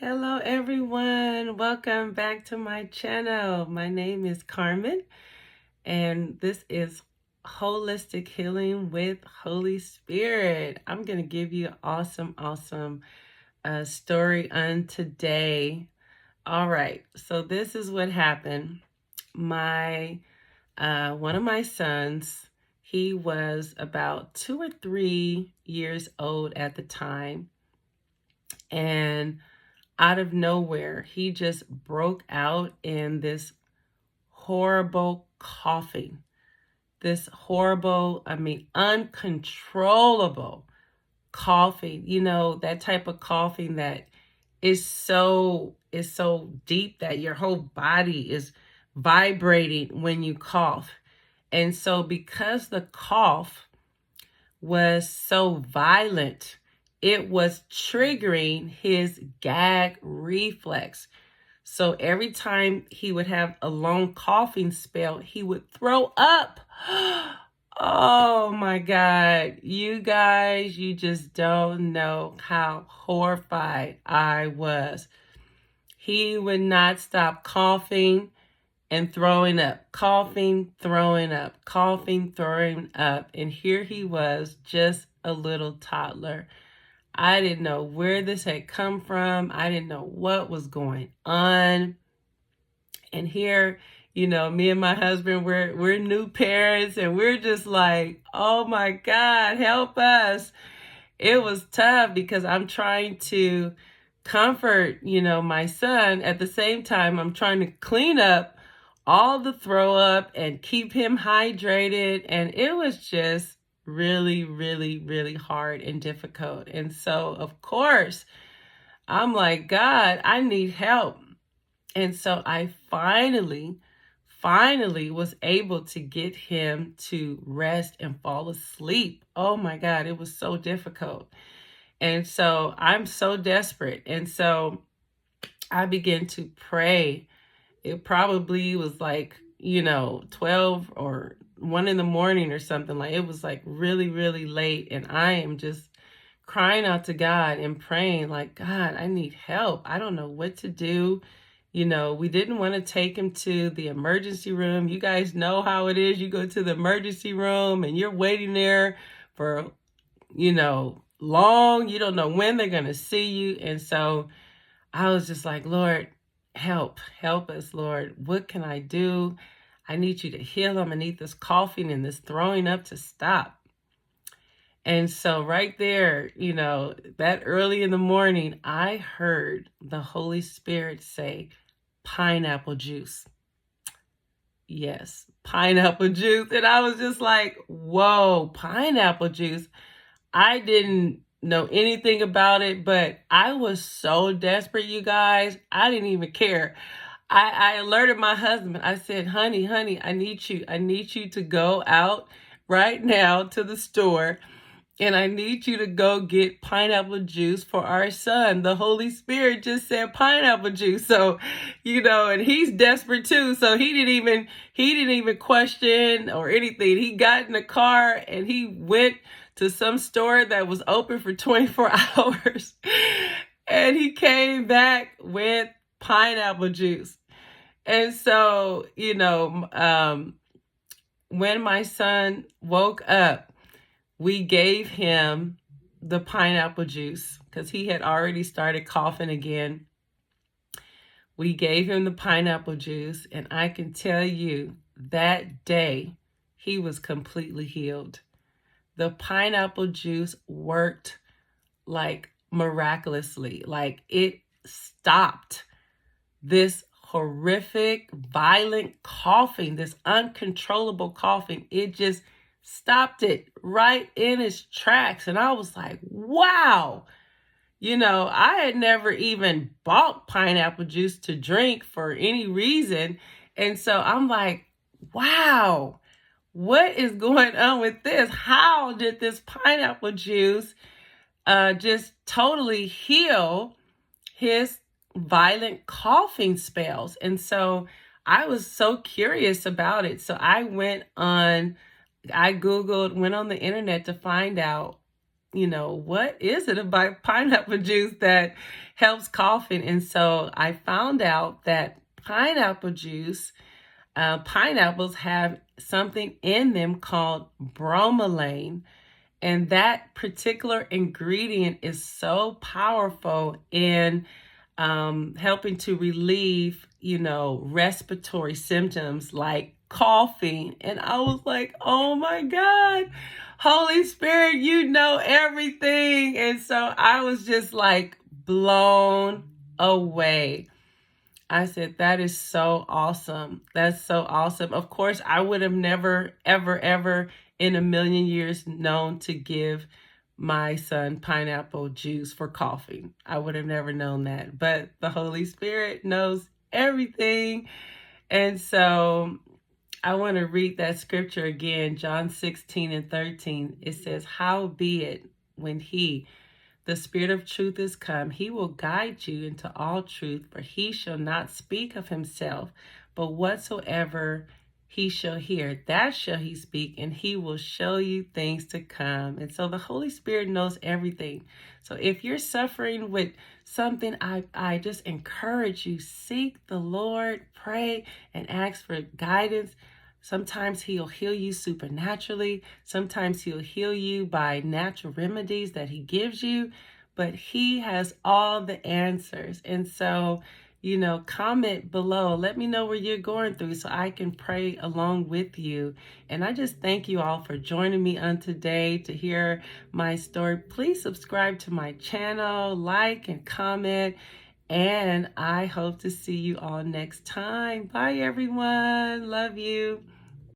Hello everyone, welcome back to my channel. My name is Carmen and this is Holistic Healing with Holy Spirit. I'm going to give you an awesome story on today. All right, so this is what happened. My one of my sons, he was about 2 or 3 years old at the time, and out of nowhere, he just broke out in this horrible coughing. This horrible, uncontrollable coughing. You know, that type of coughing that is so deep that your whole body is vibrating when you cough. And so because the cough was so violent, it was triggering his gag reflex. So every time he would have a long coughing spell, he would throw up. Oh my God. You guys, you just don't know how horrified I was. He would not stop coughing and throwing up, coughing, throwing up, coughing, throwing up. And here he was, just a little toddler. I didn't know where this had come from. I didn't know what was going on. And here, me and my husband, we're new parents, and we're just like, oh my God, help us. It was tough because I'm trying to comfort, my son. At the same time, I'm trying to clean up all the throw up and keep him hydrated. And it was just really hard and difficult. And so, of course, I'm like, God, I need help. And so I finally was able to get him to rest and fall asleep. Oh my God, it was so difficult. And so I'm so desperate. And so I began to pray. It probably was like, 12 or 1 in the morning or something. Like, it was like really late. And I am just crying out to God and praying like, God, I need help. I don't know what to do. We didn't want to take him to the emergency room. You guys know how it is. You go to the emergency room and you're waiting there for, long. You don't know when they're going to see you. And so I was just like, Lord, help us, Lord. What can I do? I need you to heal him. I need this coughing and this throwing up to stop. And so right there, that early in the morning, I heard the Holy Spirit say, pineapple juice. Yes, pineapple juice. And I was just like, whoa, pineapple juice. I didn't know anything about it, but I was so desperate, you guys. I didn't even care. I alerted my husband. I said, honey, I need you to go out right now to the store, and I need you to go get pineapple juice for our son. The Holy Spirit just said pineapple juice. So, and he's desperate too. So he didn't even question or anything. He got in the car and he went to some store that was open for 24 hours. And he came back with pineapple juice. And so, when my son woke up, we gave him the pineapple juice because he had already started coughing again. We gave him the pineapple juice, and I can tell you that day he was completely healed. The pineapple juice worked like miraculously. Like, it stopped this horrific, violent coughing, this uncontrollable coughing. It just stopped it right in its tracks. And I was like, wow. I had never even bought pineapple juice to drink for any reason. And so I'm like, wow, what is going on with this? How did this pineapple juice just totally heal his violent coughing spells? And so I was so curious about it. So I Googled, went on the internet to find out, what is it about pineapple juice that helps coughing? And so I found out that pineapple juice, pineapples have something in them called bromelain. And that particular ingredient is so powerful in helping to relieve, respiratory symptoms like coughing. And I was like, oh my God, Holy Spirit, you know everything. And so I was just like blown away. I said, that is so awesome. That's so awesome. Of course, I would have never, ever, ever in a million years known to give my son pineapple juice for coughing. I would have never known that. But the Holy Spirit knows everything. And so I want to read that scripture again, John 16:13. It says, howbeit, when the Spirit of truth is come, he will guide you into all truth, for he shall not speak of himself, but whatsoever he shall hear, that shall he speak, and he will show you things to come. And so the Holy Spirit knows everything. So if you're suffering with something, I just encourage you, seek the Lord, pray, and ask for guidance. Sometimes he'll heal you supernaturally. Sometimes he'll heal you by natural remedies that he gives you. But he has all the answers. And so, comment below. Let me know where you're going through so I can pray along with you. And I just thank you all for joining me on today to hear my story. Please subscribe to my channel, like and comment. And I hope to see you all next time. Bye, everyone. Love you.